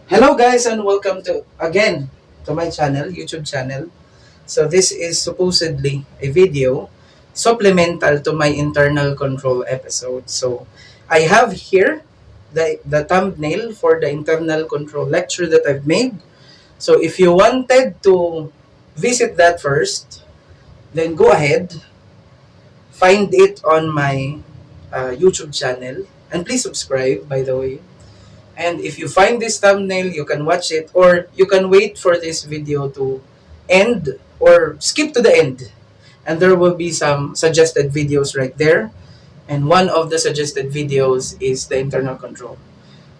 Hello guys and welcome to again to my channel, YouTube channel. So this is supposedly a video supplemental to my internal control episode. So I have here the thumbnail for the internal control lecture that I've made. So if you wanted to visit that first, then go ahead, find it on my YouTube channel, and please subscribe by the way. And if you find this thumbnail, you can watch it or you can wait for this video to end or skip to the end. And there will be some suggested videos right there. And one of the suggested videos is the internal control.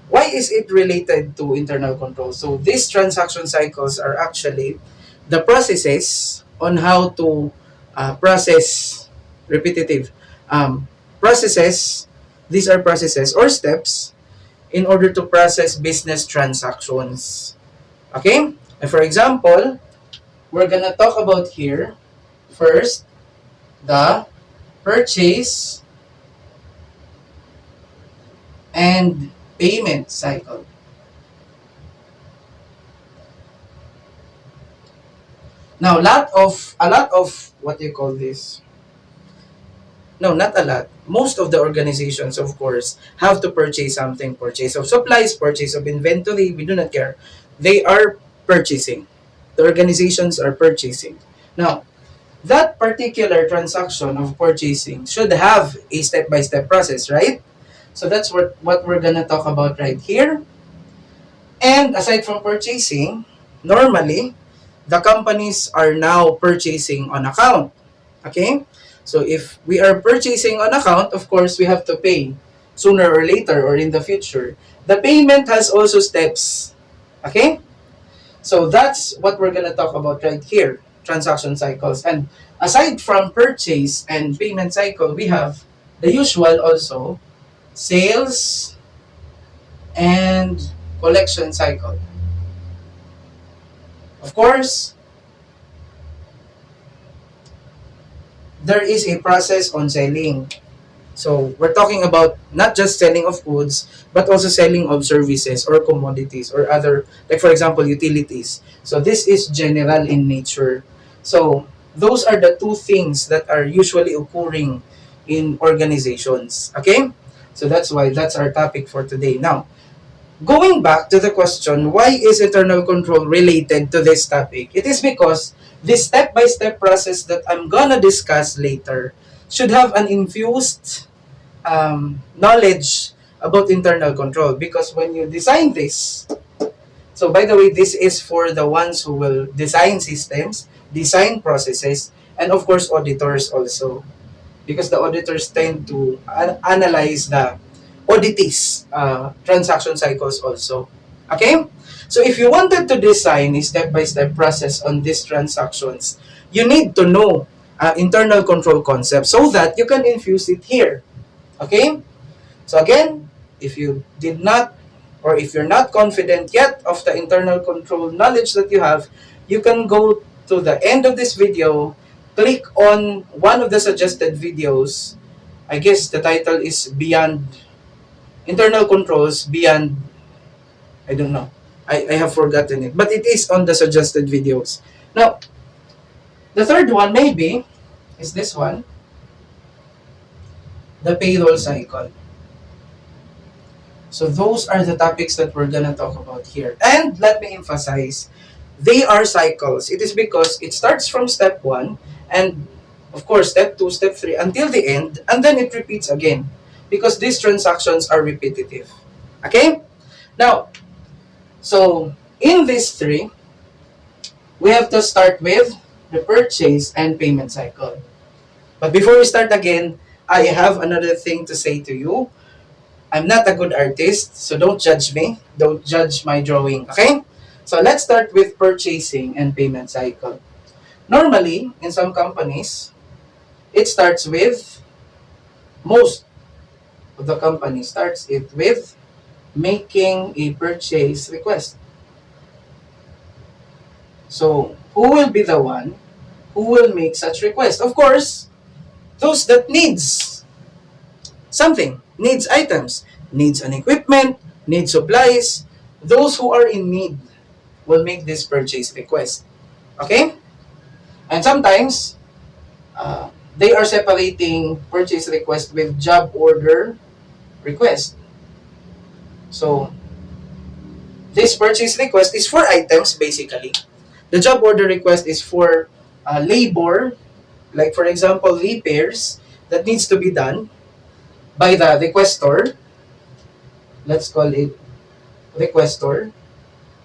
Why is it related to internal control? So these transaction cycles are actually the processes on how to process repetitive processes. These are processes or steps in order to process business transactions. Okay? And for example, we're gonna talk about here first the purchase and payment cycle. Now, a lot of what do you call this? No, not a lot. Most of the organizations, of course, have to purchase something. Purchase of supplies, purchase of inventory, we do not care. They are purchasing. The organizations are purchasing. Now, that particular transaction of purchasing should have a step-by-step process, right? So that's what we're gonna talk about right here. And aside from purchasing, normally, the companies are now purchasing on account. Okay? So if we are purchasing on account, of course, we have to pay sooner or later or in the future. The payment has also steps. Okay? So that's what we're gonna talk about right here, transaction cycles. And aside from purchase and payment cycle, we have the usual also, sales and collection cycle. Of course, there is a process on selling. So we're talking about not just selling of goods, but also selling of services or commodities or other, like for example, utilities. So this is general in nature. So those are the two things that are usually occurring in organizations. Okay? So that's why that's our topic for today. Now, going back to the question, why is internal control related to this topic? It is because this step-by-step process that I'm gonna discuss later should have an infused knowledge about internal control, because when you design this, so by the way, this is for the ones who will design systems, design processes, and of course auditors also, because the auditors tend to analyze the oddities transaction cycles also. Okay? So if you wanted to design a step-by-step process on these transactions, you need to know internal control concept so that you can infuse it here. Okay? So again, if you did not or if you're not confident yet of the internal control knowledge that you have, you can go to the end of this video, click on one of the suggested videos. I guess the title is Beyond Internal Controls Beyond, I don't know. I have forgotten it. But it is on the suggested videos. Now, the third one maybe is this one, the payroll cycle. So those are the topics that we're gonna talk about here. And let me emphasize, they are cycles. It is because it starts from step 1 and of course step 2, step 3 until the end, and then it repeats again because these transactions are repetitive. Okay? Now, so in these three, we have to start with the purchase and payment cycle. But before we start again, I have another thing to say to you. I'm not a good artist, so don't judge me. Don't judge my drawing, okay? So let's start with purchasing and payment cycle. Normally, in some companies, it starts with, most of the company starts it with making a purchase request. So, who will be the one who will make such request? Of course, those that needs something, needs items, needs an equipment, needs supplies, those who are in need will make this purchase request. Okay? And sometimes, they are separating purchase request with job order request. So, this purchase request is for items basically. The job order request is for labor, like for example, repairs that needs to be done by the requestor. Let's call it requestor.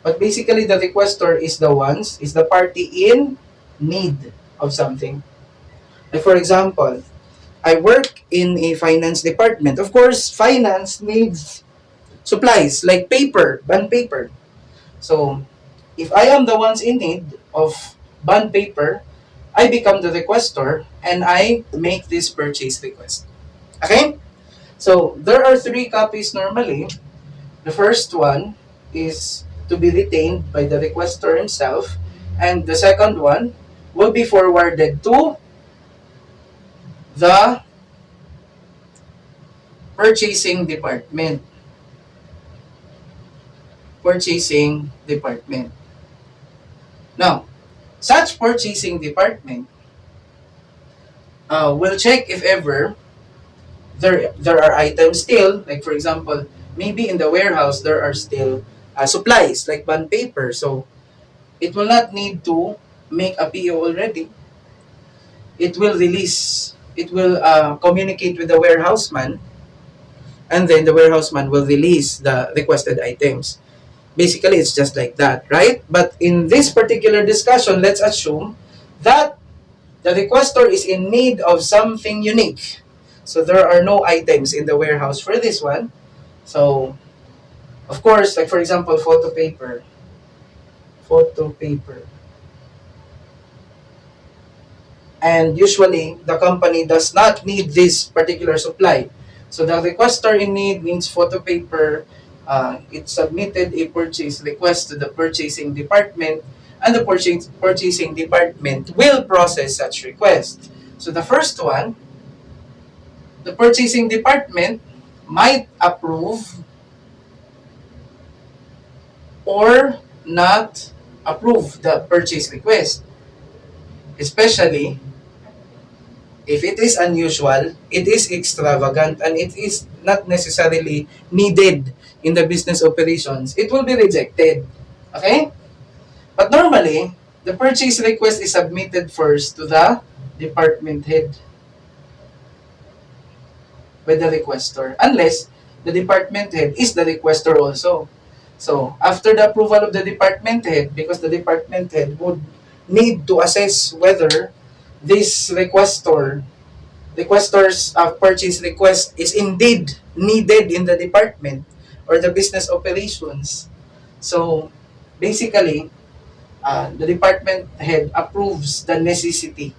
But basically, the requestor is the party in need of something. Like for example, I work in a finance department. Of course, finance needs supplies like paper, bond paper. So, if I am the ones in need of bond paper, I become the requestor and I make this purchase request. Okay? So, there are 3 copies normally. The first one is to be retained by the requestor himself, and the second one will be forwarded to the purchasing department. Purchasing department. Now, such purchasing department will check if ever there are items still, like for example, maybe in the warehouse there are still supplies like bond paper. So it will not need to make a PO already. It will release. It will communicate with the warehouseman, and then the warehouseman will release the requested items. Basically, it's just like that, right? But in this particular discussion, let's assume that the requestor is in need of something unique. So there are no items in the warehouse for this one. So, of course, like for example, photo paper. Photo paper. And usually, the company does not need this particular supply. So the requestor in need needs photo paper. It submitted a purchase request to the purchasing department, and the purchasing department will process such request. So the first one, the purchasing department might approve or not approve the purchase request. Especially if it is unusual, it is extravagant, and it is not necessarily needed in the business operations, it will be rejected. Okay? But normally, the purchase request is submitted first to the department head by the requestor, unless the department head is the requestor also. So, after the approval of the department head, because the department head would need to assess whether this requestor's purchase request is indeed needed in the department or the business operations. So, basically, the department head approves the necessity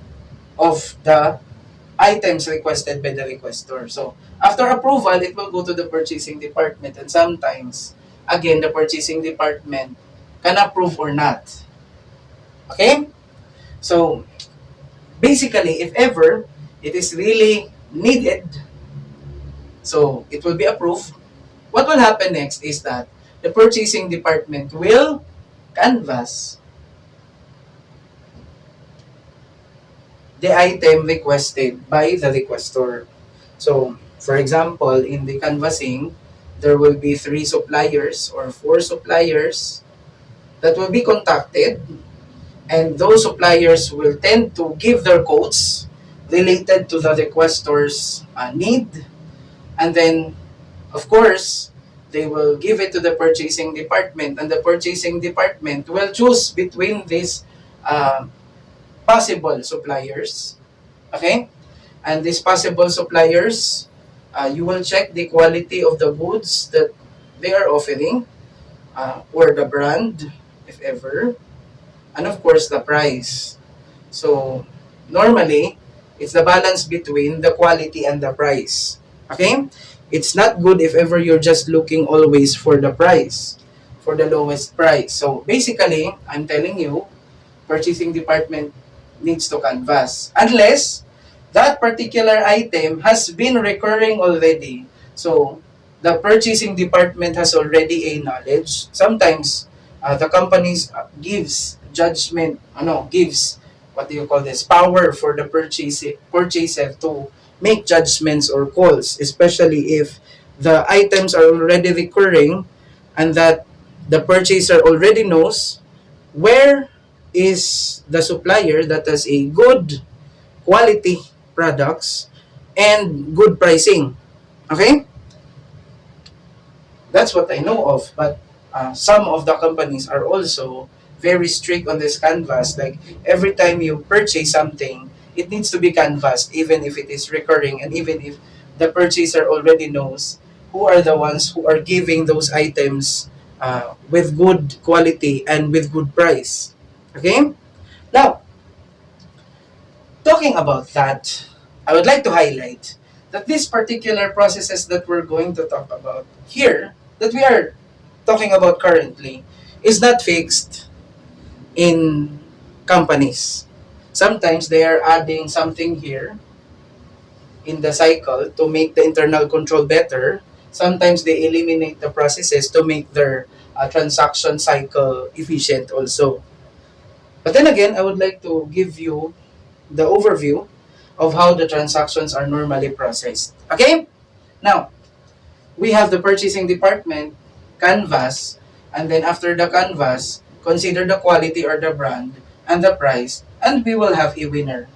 of the items requested by the requestor. So, after approval, it will go to the purchasing department, and sometimes, again, the purchasing department can approve or not. Okay? So, basically, if ever it is really needed, so it will be approved. What will happen next is that the purchasing department will canvass the item requested by the requestor. So, for example, in the canvassing, there will be 3 suppliers or 4 suppliers that will be contacted, and those suppliers will tend to give their quotes related to the requestor's need, and then, of course, they will give it to the purchasing department, and the purchasing department will choose between these possible suppliers. Okay? And these possible suppliers, you will check the quality of the goods that they are offering, or the brand, if ever, and of course the price. So, normally, it's the balance between the quality and the price. Okay? It's not good if ever you're just looking always for the price, for the lowest price. So, basically, I'm telling you, purchasing department needs to canvass. Unless that particular item has been recurring already. So, the purchasing department has already a knowledge. Sometimes the companies gives judgment, gives what do you call this, power for the purchaser to make judgments or calls, especially if the items are already recurring and that the purchaser already knows where is the supplier that has a good quality products and good pricing. Okay? That's what I know of. But some of the companies are also very strict on this canvas. Like every time you purchase something, it needs to be canvassed, even if it is recurring and even if the purchaser already knows who are the ones who are giving those items with good quality and with good price. Okay? Now, talking about that, I would like to highlight that these particular processes that we're going to talk about here, that we are talking about currently, is not fixed in companies. Sometimes they are adding something here in the cycle to make the internal control better. Sometimes they eliminate the processes to make their transaction cycle efficient also. But then again, I would like to give you the overview of how the transactions are normally processed. Okay? Now, we have the purchasing department, canvas, and then after the canvas, consider the quality or the brand and the price, and we will have a winner.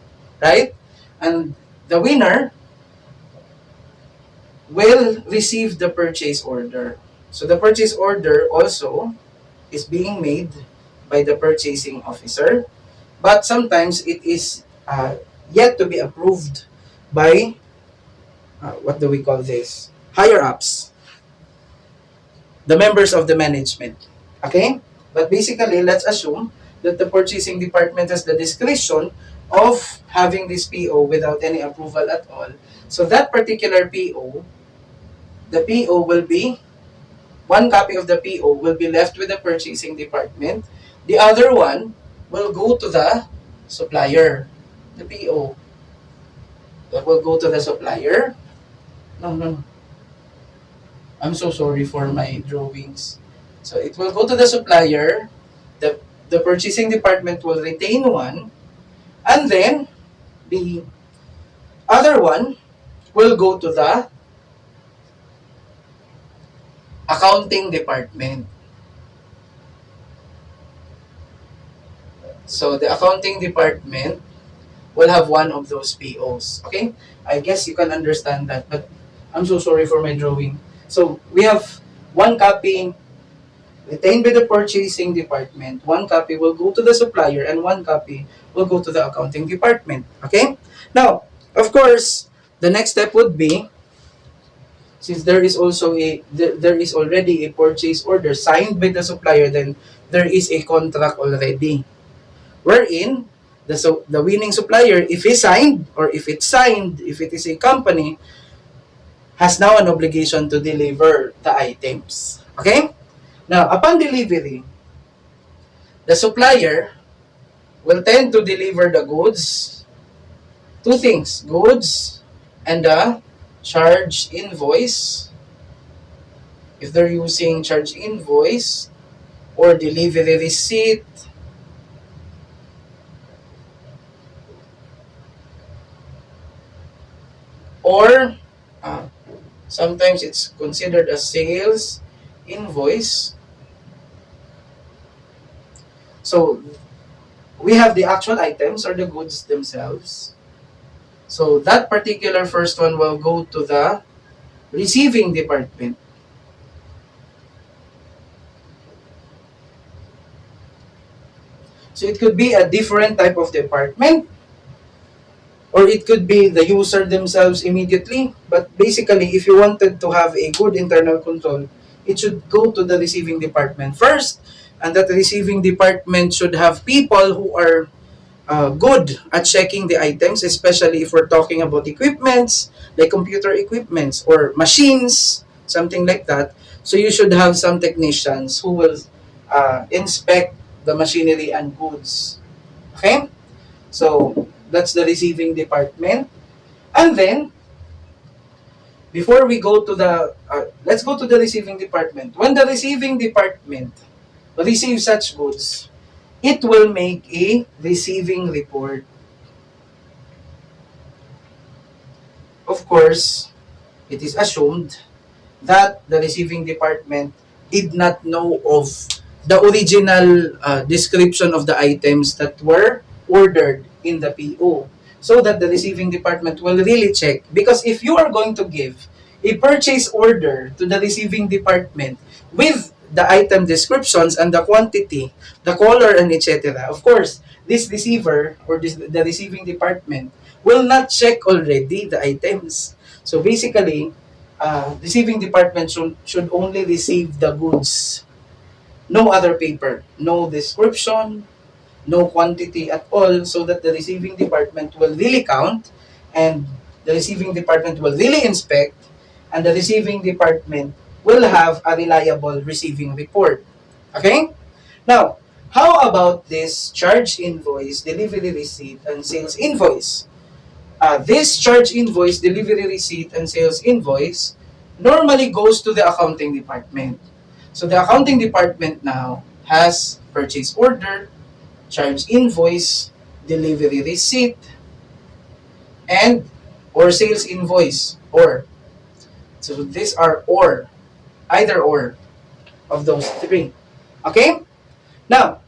Right? And the winner will receive the purchase order. So the purchase order also is being made by the purchasing officer, but sometimes it is yet to be approved by what do we call this? Higher ups, the members of the management. Okay? But basically, let's assume that the purchasing department has the discretion of having this PO without any approval at all. So that particular PO, the PO will be, one copy of the PO will be left with the purchasing department. The other one will go to the supplier. The PO that will go to the supplier. No, no, no. I'm so sorry for my drawings. So it will go to the supplier, the purchasing department will retain one, and then the other one will go to the accounting department. So the accounting department will have one of those POs. Okay? I guess you can understand that, but I'm so sorry for my drawing. So we have one copy retained by the purchasing department, one copy will go to the supplier, and one copy will go to the accounting department. Okay? Now, of course, the next step would be, since there is also there is already a purchase order signed by the supplier, then there is a contract already. Wherein, the winning supplier, if he signed, or if it's signed, if it is a company, has now an obligation to deliver the items. Okay? Now, upon delivery, the supplier will tend to deliver the goods. Two things, goods and the charge invoice. If they're using charge invoice or delivery receipt, or sometimes it's considered a sales invoice. So we have the actual items or the goods themselves. So that particular first one will go to the receiving department. So it could be a different type of department, or it could be the user themselves immediately. But basically, if you wanted to have a good internal control, it should go to the receiving department first, and that receiving department should have people who are good at checking the items, especially if we're talking about equipments, like computer equipments or machines, something like that. So you should have some technicians who will inspect the machinery and goods. Okay? So that's the receiving department. And then before we go to the, let's go to the receiving department. When the receiving department receives such goods, it will make a receiving report. Of course, it is assumed that the receiving department did not know of the original description of the items that were ordered in the PO. So that the receiving department will really check. Because if you are going to give a purchase order to the receiving department with the item descriptions and the quantity, the color, and etc., of course, this receiver or the receiving department will not check already the items. So basically, receiving department should only receive the goods. No other paper, no description, no quantity at all, so that the receiving department will really count, and the receiving department will really inspect, and the receiving department will have a reliable receiving report. Okay? Now, how about this charge invoice, delivery receipt, and sales invoice? This charge invoice, delivery receipt, and sales invoice normally goes to the accounting department. So the accounting department now has purchase order, charge invoice, delivery receipt, and or sales invoice, or. So these are or, either or of those three. Okay? Now,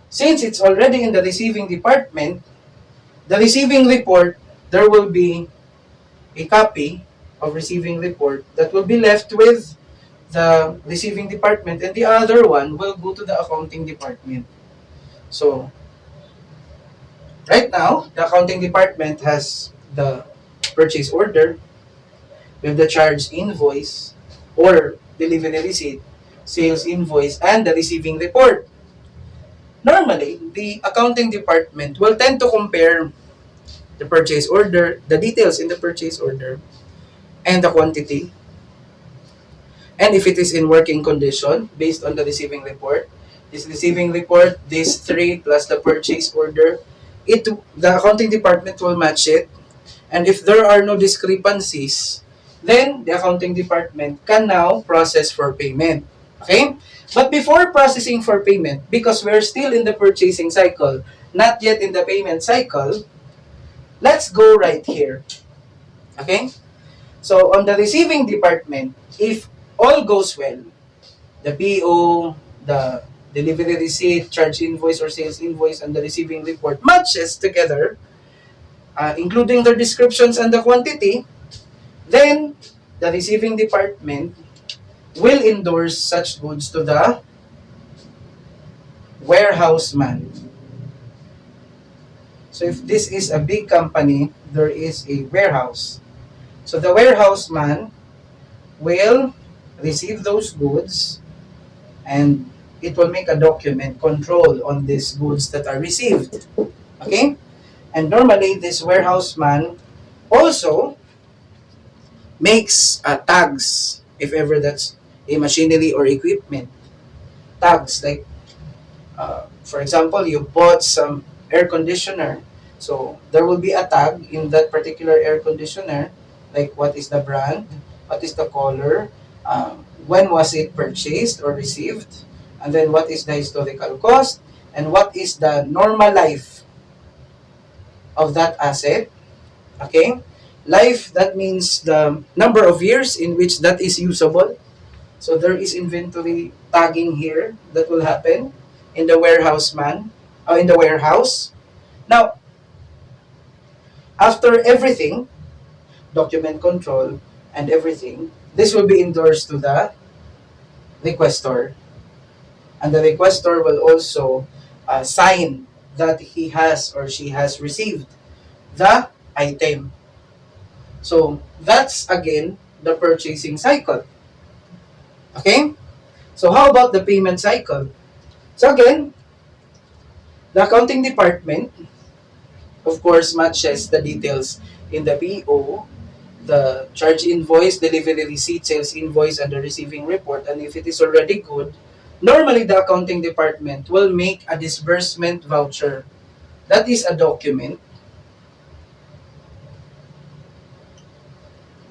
since it's already in the receiving department, the receiving report, there will be a copy of receiving report that will be left with the receiving department, and the other one will go to the accounting department. So, right now, the accounting department has the purchase order with the charge invoice or delivery receipt, sales invoice, and the receiving report. Normally, the accounting department will tend to compare the purchase order, the details in the purchase order, and the quantity. And if it is in working condition, based on the receiving report, this receiving report, these three plus the purchase order, the accounting department will match it. And if there are no discrepancies, then the accounting department can now process for payment. Okay? But before processing for payment, because we're still in the purchasing cycle, not yet in the payment cycle, let's go right here. Okay? So on the receiving department, if all goes well, the PO, the delivery receipt, charge invoice or sales invoice, and the receiving report matches together, including the descriptions and the quantity, then the receiving department will endorse such goods to the warehouse man. So if this is a big company, there is a warehouse. So the warehouse man will receive those goods, and it will make a document control on these goods that are received. Okay? And normally, this warehouse man also makes tags, if ever that's a machinery or equipment. Tags, like, for example, you bought some air conditioner. So there will be a tag in that particular air conditioner, like what is the brand, what is the color, when was it purchased or received, and then what is the historical cost, and what is the normal life of that asset. Okay? Life, that means the number of years in which that is usable. So there is inventory tagging here that will happen in the in the warehouse. Now, after everything, document control and everything, this will be endorsed to the requestor. And the requestor will also sign that he has or she has received the item. So that's again the purchasing cycle. Okay? So how about the payment cycle? So again, the accounting department, of course, matches the details in the PO, the charge invoice, delivery receipt, sales invoice, and the receiving report. And if it is already good, normally the accounting department will make a disbursement voucher. That is a document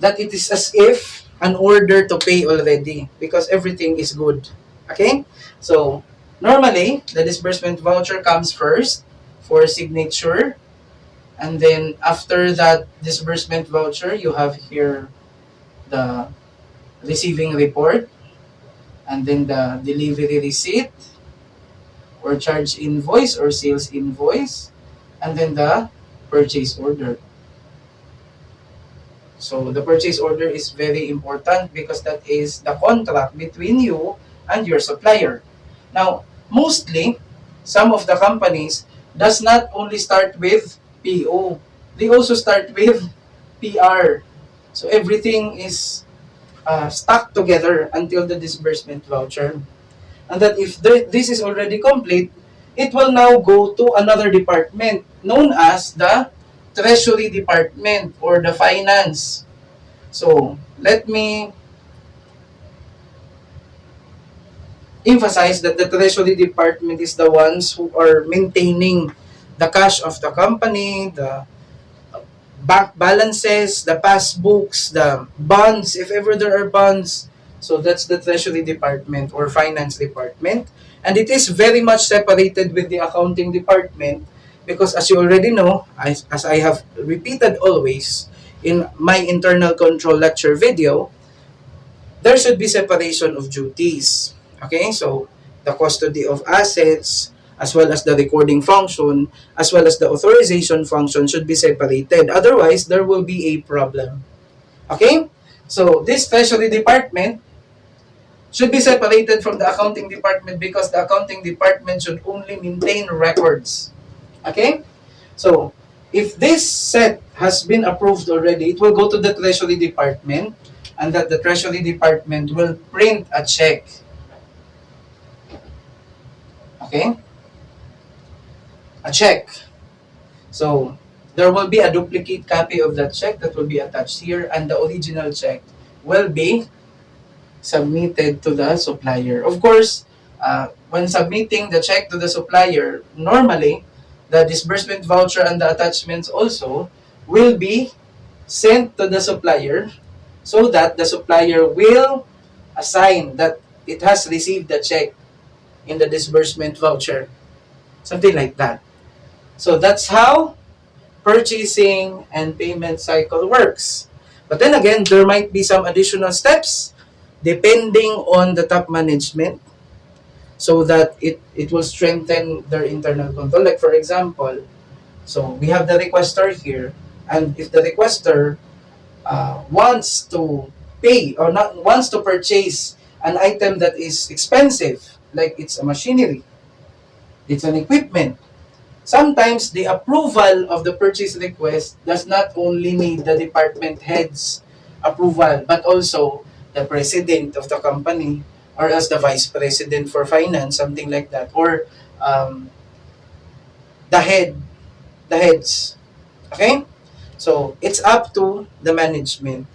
that it is as if an order to pay already because everything is good. Okay? So, normally, the disbursement voucher comes first for signature. And then after that disbursement voucher, you have here the receiving report and then the delivery receipt or charge invoice or sales invoice and then the purchase order. So the purchase order is very important because that is the contract between you and your supplier. Now, mostly, some of the companies does not only start with PO. They also start with PR. So everything is stuck together until the disbursement voucher. And that if this is already complete, it will now go to another department known as the Treasury Department or the Finance. So, let me emphasize that the Treasury Department is the ones who are maintaining the cash of the company, the bank balances, the passbooks, the bonds, if ever there are bonds. So that's the Treasury Department or Finance Department. And it is very much separated with the Accounting Department because as you already know, as I have repeated always in my internal control lecture video, there should be separation of duties. Okay, so the custody of assets, as well as the recording function, as well as the authorization function should be separated. Otherwise, there will be a problem. Okay, so this treasury department should be separated from the accounting department because the accounting department should only maintain records. Okay, so if this set has been approved already, it will go to the treasury department and that the treasury department will print a check. Okay? A check. So, there will be a duplicate copy of that check that will be attached here and the original check will be submitted to the supplier. Of course, when submitting the check to the supplier, normally, the disbursement voucher and the attachments also will be sent to the supplier so that the supplier will assign that it has received the check in the disbursement voucher. Something like that. So that's how purchasing and payment cycle works. But then again, there might be some additional steps depending on the top management so that it will strengthen their internal control. Like for example, so we have the requester here, and if the requester wants to pay or not wants to purchase an item that is expensive, like it's a machinery, it's an equipment. Sometimes the approval of the purchase request does not only need the department head's approval, but also the president of the company or as the vice president for finance, something like that, or um, the heads. Okay? So, it's up to the management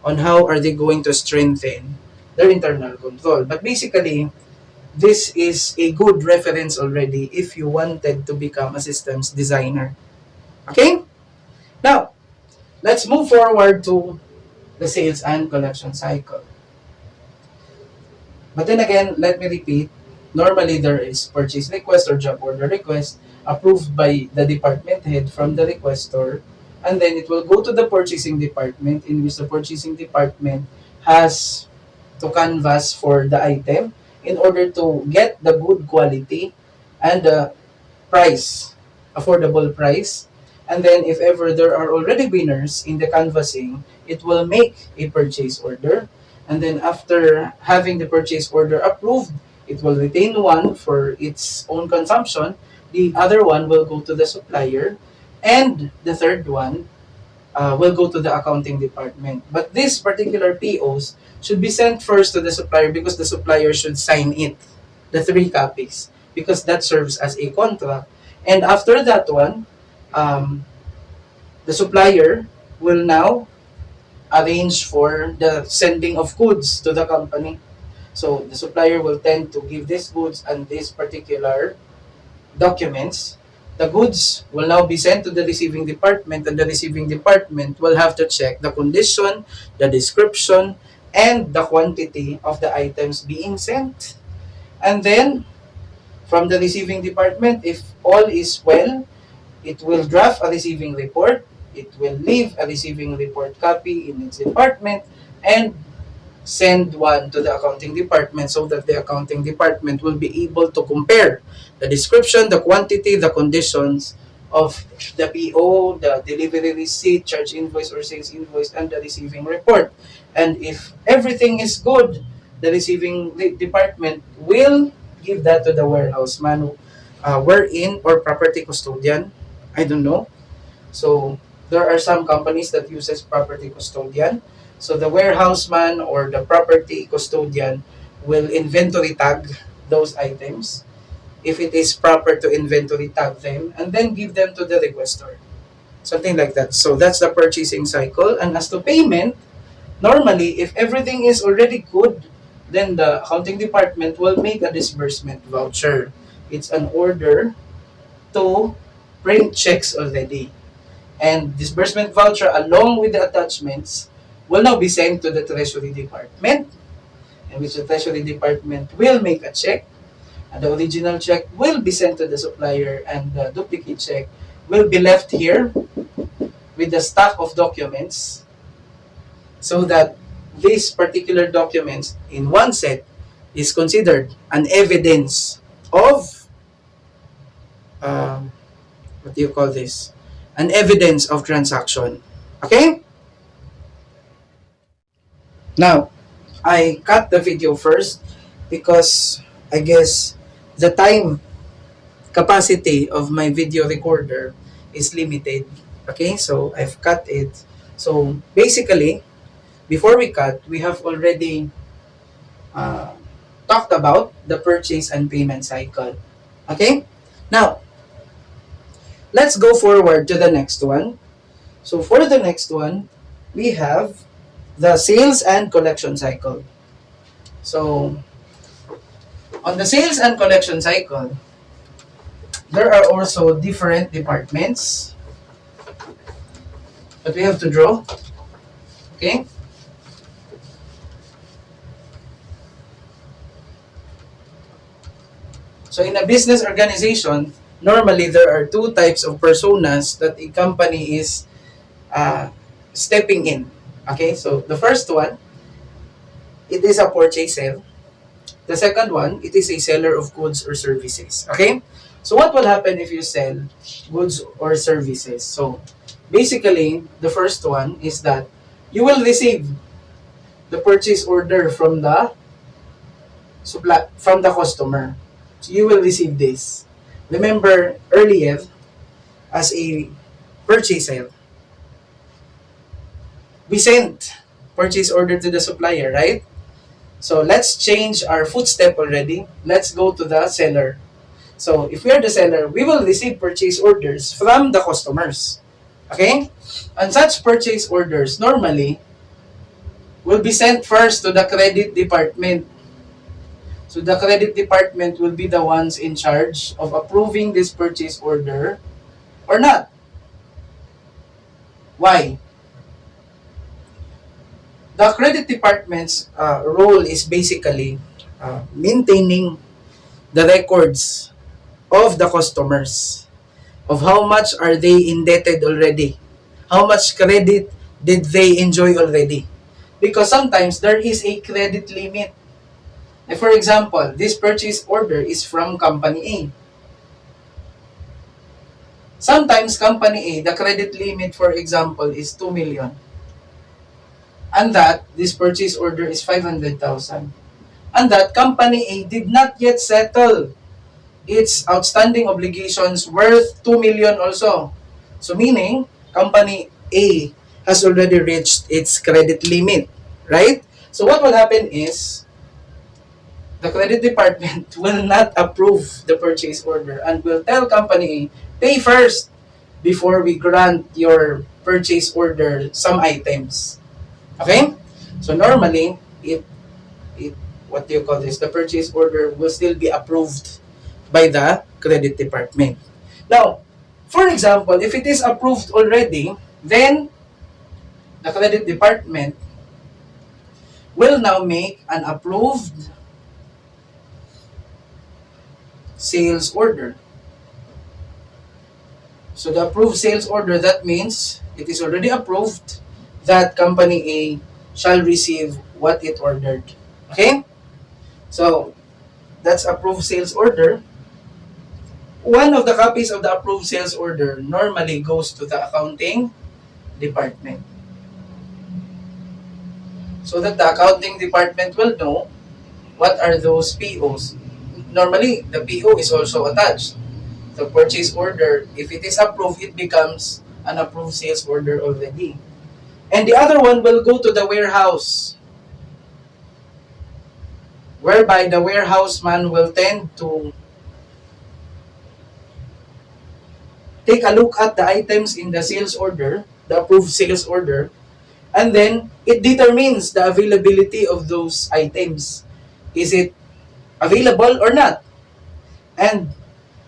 on how are they going to strengthen their internal control. But basically, this is a good reference already if you wanted to become a systems designer. Okay? Now, let's move forward to the sales and collection cycle. But then again, let me repeat, normally there is purchase request or job order request approved by the department head from the requestor, and then it will go to the purchasing department in which the purchasing department has to canvas for the item in order to get the good quality and the price, affordable price. And then if ever there are already winners in the canvassing, it will make a purchase order. And then after having the purchase order approved, it will retain one for its own consumption. The other one will go to the supplier. And the third one will go to the accounting department. But these particular POs should be sent first to the supplier because the supplier should sign it, the 3 copies, because that serves as a contract. And after that one, the supplier will now arrange for the sending of goods to the company. So the supplier will tend to give these goods and these particular documents the goods will now be sent to the receiving department, and the receiving department will have to check the condition, the description, and the quantity of the items being sent. And then, from the receiving department, if all is well, it will draft a receiving report, it will leave a receiving report copy in its department, and send one to the accounting department so that the accounting department will be able to compare the description, the quantity, the conditions of the PO, the delivery receipt, charge invoice or sales invoice, and the receiving report. And if everything is good, the receiving department will give that to the warehouse man, wherein, or property custodian, I don't know. So there are some companies that uses property custodian. So the warehouse man or the property custodian will inventory tag those items if it is proper to inventory tag them, and then give them to the requester. Something like that. So that's the purchasing cycle. And as to payment, normally if everything is already good, then the accounting department will make a disbursement voucher. It's an order to print checks already. And disbursement voucher along with the attachments will now be sent to the Treasury Department, in which the Treasury Department will make a check, and the original check will be sent to the supplier, and the duplicate check will be left here with the stack of documents, so that these particular documents in one set is considered an evidence of, what do you call this? An evidence of transaction. Okay? Now, I cut the video first because I guess the time capacity of my video recorder is limited. Okay, so I've cut it. So basically, before we cut, we have already talked about the purchase and payment cycle. Okay, now let's go forward to the next one. So for the next one, we have the sales and collection cycle. So on the sales and collection cycle, there are also different departments that we have to draw. Okay? So in a business organization, normally there are two types of personas that a company is stepping in. Okay, so the first one, it is a purchaser. The second one, it is a seller of goods or services. Okay, so what will happen if you sell goods or services? So basically, the first one is that you will receive the purchase order from the customer. So you will receive this. Remember earlier, as a purchaser, we sent purchase order to the supplier, right? So let's change our footstep already. Let's go to the seller. So if we are the seller, we will receive purchase orders from the customers. Okay? And such purchase orders normally will be sent first to the credit department. So the credit department will be the ones in charge of approving this purchase order or not. Why? The credit department's role is basically maintaining the records of the customers, of how much are they indebted already, how much credit did they enjoy already. Because sometimes there is a credit limit. Like for example, this purchase order is from company A. Sometimes company A, the credit limit, for example, is 2 million. And that this purchase order is 500,000. And that company A did not yet settle its outstanding obligations worth 2 million also. So meaning, company A has already reached its credit limit, right? So what will happen is, the credit department will not approve the purchase order and will tell company A, pay first before we grant your purchase order some items. Okay? So normally, what do you call this? The purchase order will still be approved by the credit department. Now, For example, if it is approved already, then the credit department will now make an approved sales order. So the approved sales order, that means it is already approved that company A shall receive what it ordered. Okay? So that's approved sales order. One of the copies of the approved sales order normally goes to the accounting department, so that the accounting department will know what are those POs. Normally, the PO is also attached. The purchase order, if it is approved, it becomes an approved sales order already. And the other one will go to the warehouse, whereby the warehouse man will tend to take a look at the items in the sales order, the approved sales order, and then it determines the availability of those items. Is it available or not? And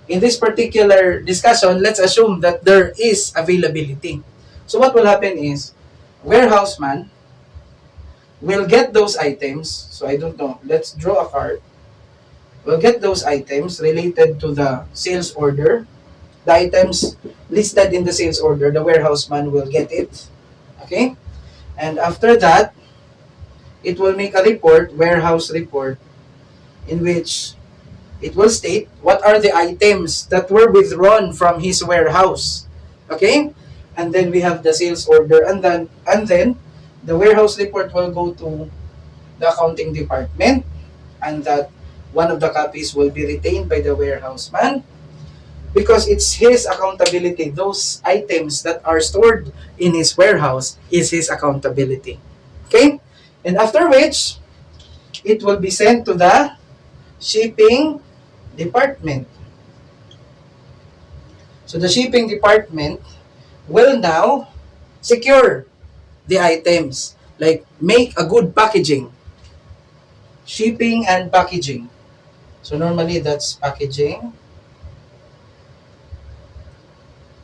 in this particular discussion, let's assume that there is availability. So what will happen is, warehouse man will get those items. So I don't know, let's draw a card. We'll get those items related to the sales order. The items listed in the sales order, the warehouse man will get it. Okay? And after that, it will make a report, warehouse report, in which it will state what are the items that were withdrawn from his warehouse. Okay? And then we have the sales order, and then the warehouse report will go to the accounting department, and that one of the copies will be retained by the warehouse man, because it's his accountability. Those items that are stored in his warehouse is his accountability. Okay? And after which, it will be sent to the shipping department. So the shipping department will now secure the items, like make a good packaging. Shipping and packaging. So normally that's packaging.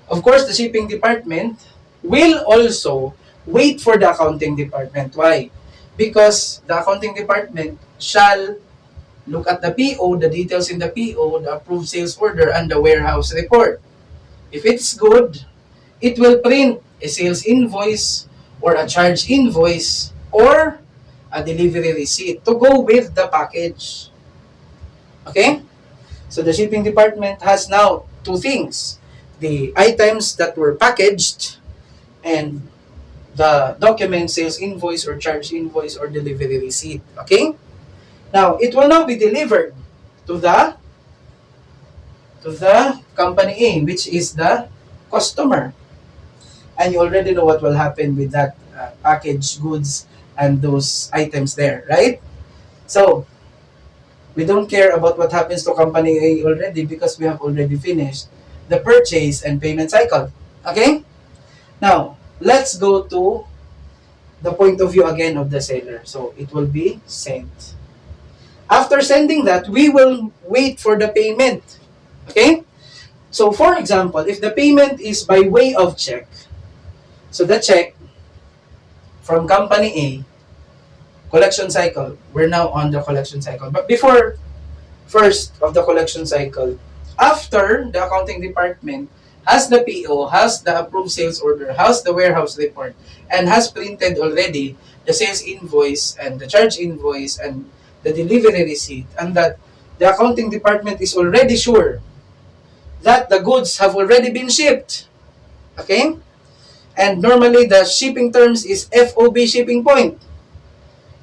Of course, the shipping department will also wait for the accounting department. Why? Because the accounting department shall look at the PO, the details in the PO, the approved sales order, and the warehouse report. If it's good, it will print a sales invoice or a charge invoice or a delivery receipt to go with the package. Okay? So the shipping department has now two things: the items that were packaged and the document, sales invoice or charge invoice or delivery receipt. Okay? Now, it will now be delivered to the company A, which is the customer. And you already know what will happen with that packaged goods and those items there, right? So, we don't care about what happens to company A already, because we have already finished the purchase and payment cycle. Okay? Now, let's go to the point of view again of the seller. So, it will be sent. After sending that, we will wait for the payment. Okay? So, for example, if the payment is by way of check, so the check from company A, collection cycle, we're now on the collection cycle. But before first of the collection cycle, after the accounting department has the PO, has the approved sales order, has the warehouse report, and has printed already the sales invoice and the charge invoice and the delivery receipt, and that the accounting department is already sure that the goods have already been shipped. Okay? And normally the shipping terms is FOB shipping point.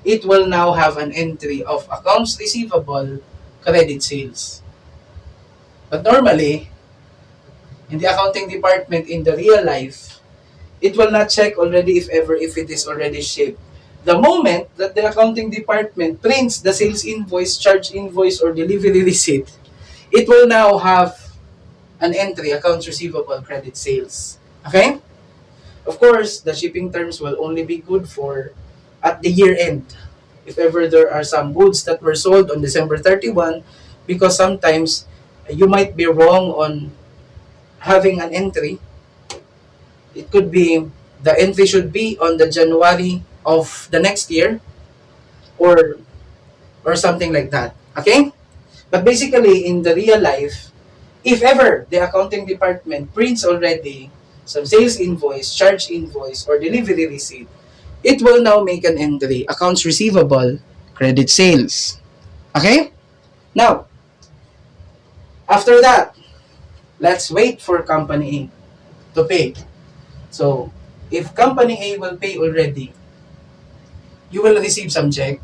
It will now have an entry of accounts receivable, credit sales. But normally, in the accounting department, in the real life, it will not check already if it is already shipped. The moment that the accounting department prints the sales invoice, charge invoice, or delivery receipt, it will now have an entry, accounts receivable, credit sales. Okay? Of course, the shipping terms will only be good for at the year end. If ever there are some goods that were sold on December 31, because sometimes you might be wrong on having an entry, it could be the entry should be on the January of the next year, or something like that. Okay? But basically, in the real life, if ever the accounting department prints already some sales invoice, charge invoice, or delivery receipt, it will now make an entry, accounts receivable, credit sales. Okay? Now, after that, let's wait for company A to pay. So, if company A will pay already, you will receive some check.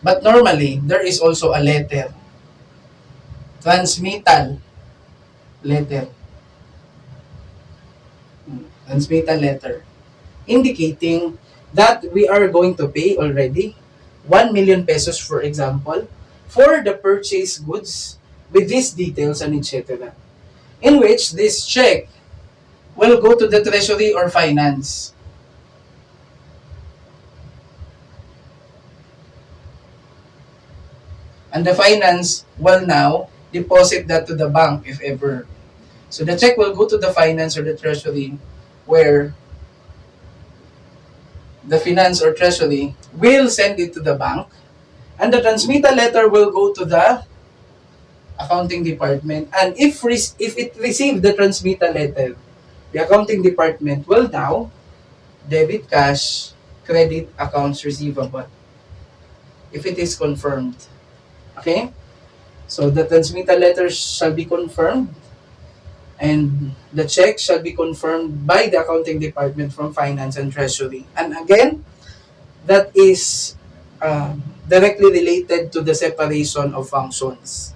But normally, there is also a letter, transmittal letter, transmittal letter, indicating that we are going to pay already 1 million pesos, for example, for the purchase goods with these details and etc. In which this check will go to the treasury or finance. And the finance will now deposit that to the bank if ever. So the check will go to the finance or the treasury, where the finance or treasury will send it to the bank, and the transmittal letter will go to the accounting department. And if it received the transmittal letter, the accounting department will now debit cash, credit accounts receivable, if it is confirmed. Okay? So the transmittal letter shall be confirmed, and the check shall be confirmed by the accounting department from finance and treasury. And again, that is directly related to the separation of functions.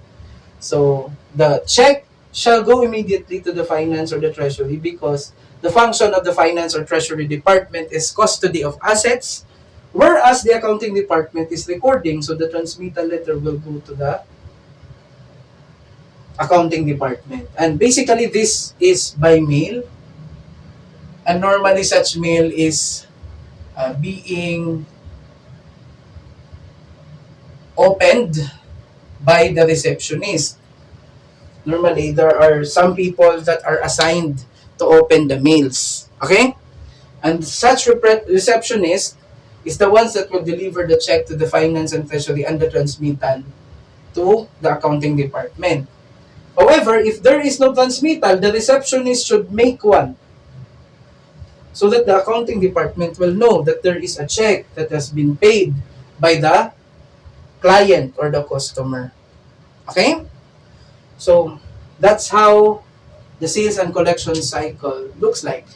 So the check shall go immediately to the finance or the treasury, because the function of the finance or treasury department is custody of assets, whereas the accounting department is recording. So the transmittal letter will go to the accounting department. And basically, this is by mail. And normally, such mail is being opened by the receptionist. Normally, there are some people that are assigned to open the mails. Okay? And such receptionist is the ones that will deliver the check to the finance and treasury and the transmittal to the accounting department. However, if there is no transmittal, the receptionist should make one, so that the accounting department will know that there is a check that has been paid by the client or the customer. Okay? So, that's how the sales and collection cycle looks like.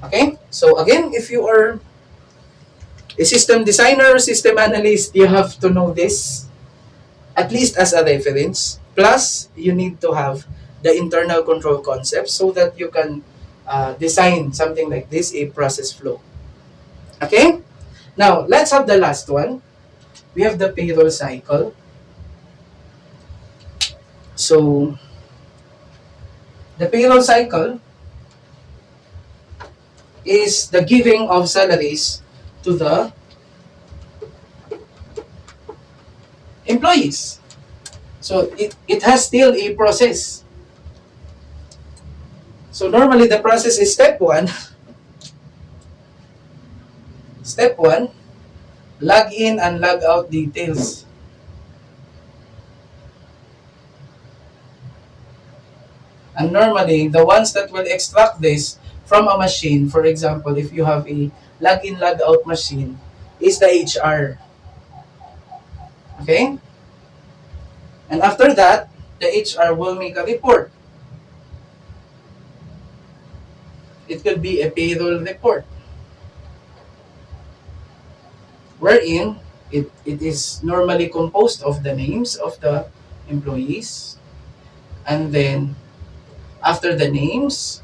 Okay? So, again, if you are a system designer or system analyst, you have to know this, at least as a reference. Plus, you need to have the internal control concept so that you can design something like this, a process flow. Okay? Now, let's have the last one. We have the payroll cycle. So, the payroll cycle is the giving of salaries to the employees. So, it has still a process. So, normally the process is step 1. Step 1, log in and log out details. And normally, the ones that will extract this from a machine, for example, if you have a log-in, log-out machine, is the HR. Okay? And after that, the HR will make a report. It could be a payroll report, wherein it is normally composed of the names of the employees, and then after the names,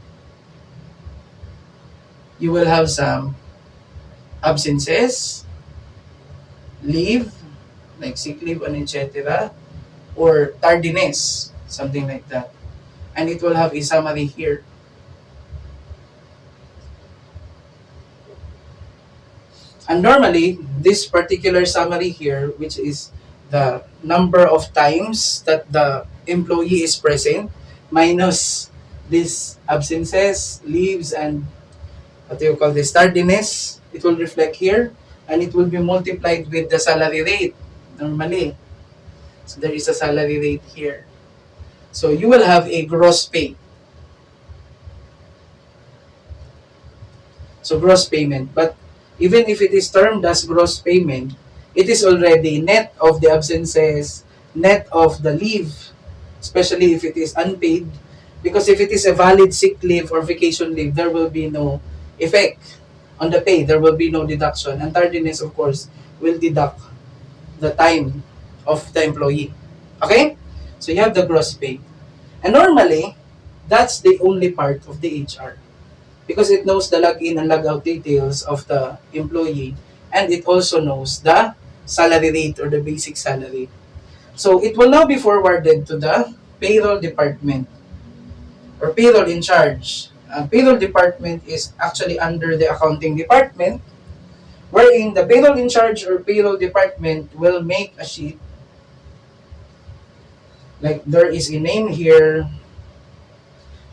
you will have some absences, leave, like sick leave and etc., or tardiness, something like that. And it will have a summary here. And normally, this particular summary here, which is the number of times that the employee is present minus these absences, leaves, and what do you call this, tardiness. It will reflect here, and it will be multiplied with the salary rate normally. So there is a salary rate here. So you will have a gross pay. So gross payment. But even if it is termed as gross payment, it is already net of the absences, net of the leave, especially if it is unpaid. Because if it is a valid sick leave or vacation leave, there will be no effect on the pay. There will be no deduction. And tardiness, of course, will deduct the time of the employee. Okay? So you have the gross pay. And normally, that's the only part of the HR. Because it knows the login and logout details of the employee, and it also knows the salary rate or the basic salary. So it will now be forwarded to the payroll department or payroll in charge. Payroll department is actually under the accounting department, wherein the payroll in charge or payroll department will make a sheet. Like there is a name here,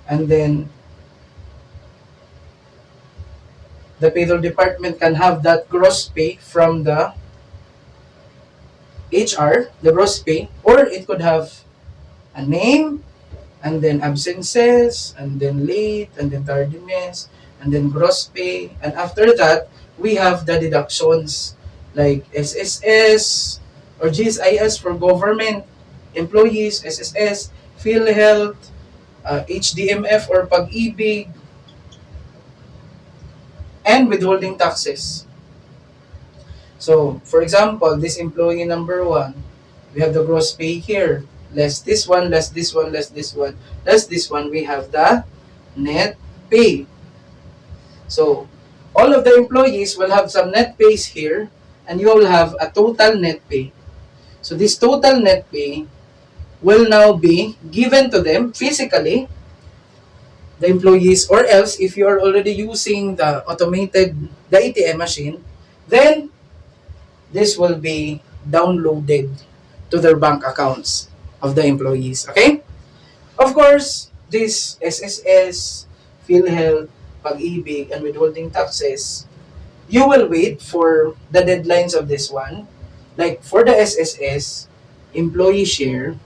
and then the payroll department can have that gross pay from the HR, the gross pay, or it could have a name, and then absences, and then late, and then tardiness, and then gross pay. And after that, we have the deductions like SSS or GSIS for government employees, SSS, PhilHealth, HDMF or Pag-ibig, and withholding taxes. So, for example, this employee number 1, we have the gross pay here. Less this one, less this one, less this one, less this one, we have the net pay. So, all of the employees will have some net pays here, and you will have a total net pay. So, this total net pay will now be given to them physically, the employees, or else if you are already using the ATM machine, then this will be downloaded to their bank accounts of the employees. Okay? Of course, this SSS, PhilHealth, Pag-ibig, and withholding taxes, you will wait for the deadlines of this one. Like for the SSS, employee share,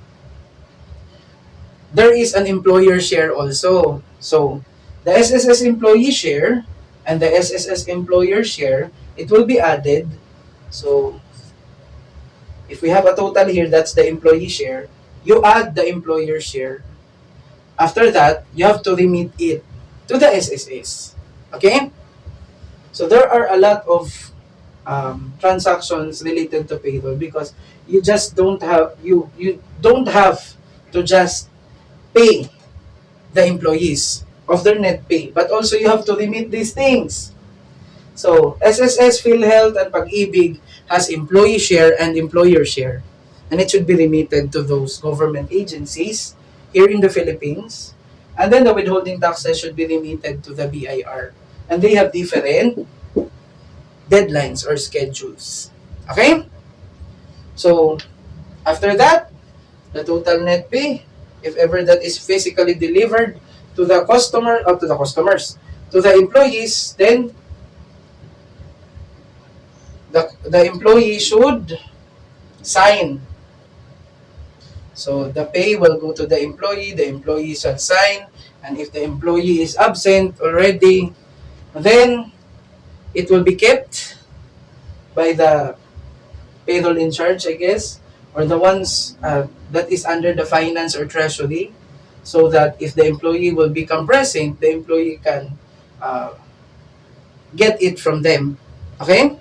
there is an employer share also. So, the SSS employee share and the SSS employer share, it will be added. So, if we have a total here, that's the employee share. You add the employer share. After that, you have to remit it to the SSS. Okay? So, there are a lot of transactions related to payroll because you just don't have, you don't have to just pay the employees of their net pay, but also you have to remit these things. So, SSS, PhilHealth, and Pag-ibig has employee share and employer share. And it should be remitted to those government agencies here in the Philippines. And then the withholding taxes should be remitted to the BIR. And they have different deadlines or schedules. Okay? So, after that, the total net pay, if ever that is physically delivered to the customer, or to the customers, to the employees, then the employee should sign. So the pay will go to the employee shall sign, and if the employee is absent already, then it will be kept by the payroll in charge, I guess, or the ones that is under the finance or treasury, so that if the employee will become present, the employee can get it from them. Okay?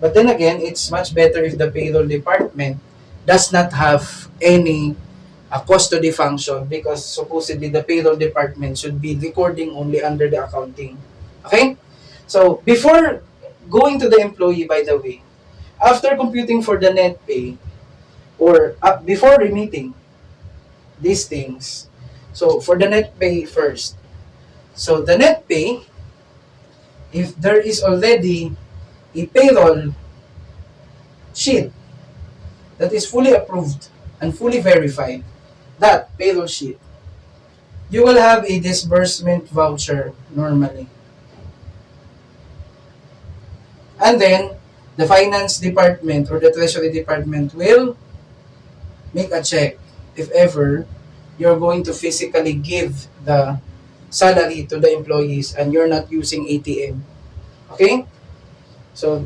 But then again, it's much better if the payroll department does not have any custody function, because supposedly the payroll department should be recording only under the accounting. Okay? So, before going to the employee, by the way, after computing for the net pay, or before remitting these things, so for the net pay first. So, the net pay, if there is already a payroll sheet that is fully approved and fully verified, that payroll sheet, you will have a disbursement voucher normally. And then, the finance department or the treasury department will make a check if ever you're going to physically give the salary to the employees and you're not using ATM. Okay? So,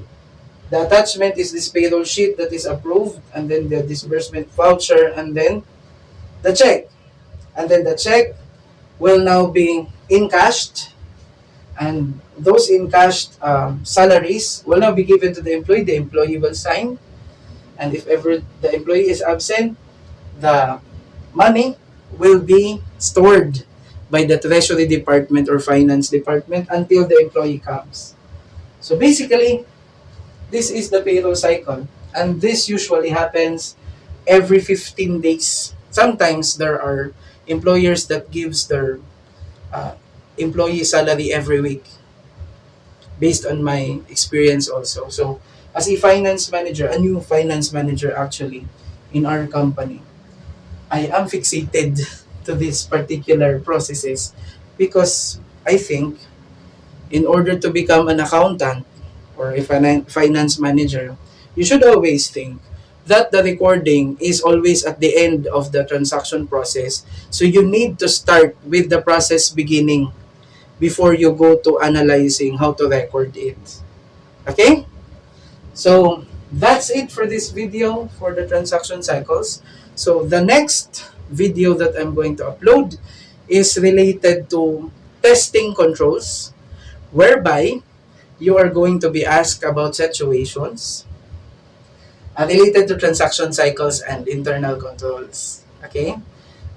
the attachment is this payroll sheet that is approved, and then the disbursement voucher, and then the check. And then the check will now be encashed, and those encashed salaries will now be given to the employee. The employee will sign, and if ever the employee is absent, the money will be stored by the treasury department or finance department until the employee comes. So basically, this is the payroll cycle, and this usually happens every 15 days. Sometimes there are employers that gives their uh, employee salary every week based on my experience also. So as a finance manager, a new finance manager actually in our company, I am fixated to these particular processes because I think in order to become an accountant or a finance manager, you should always think that the recording is always at the end of the transaction process. So you need to start with the process beginning before you go to analyzing how to record it. Okay? So that's it for this video for the transaction cycles. So the next video that I'm going to upload is related to testing controls, whereby you are going to be asked about situations related to transaction cycles and internal controls. Okay?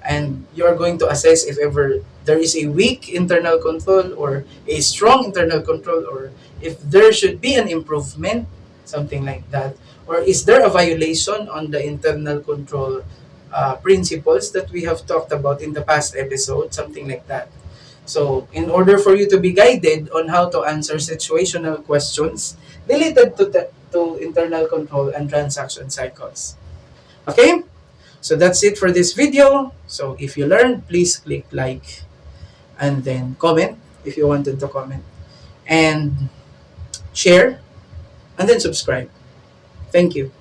And you are going to assess if ever there is a weak internal control or a strong internal control, or if there should be an improvement, something like that, or is there a violation on the internal control principles that we have talked about in the past episode, something like that. So in order for you to be guided on how to answer situational questions related to internal control and transaction cycles. Okay? So that's it for this video. So if you learned, please click like and then comment if you wanted to comment, and share and then subscribe. Thank you.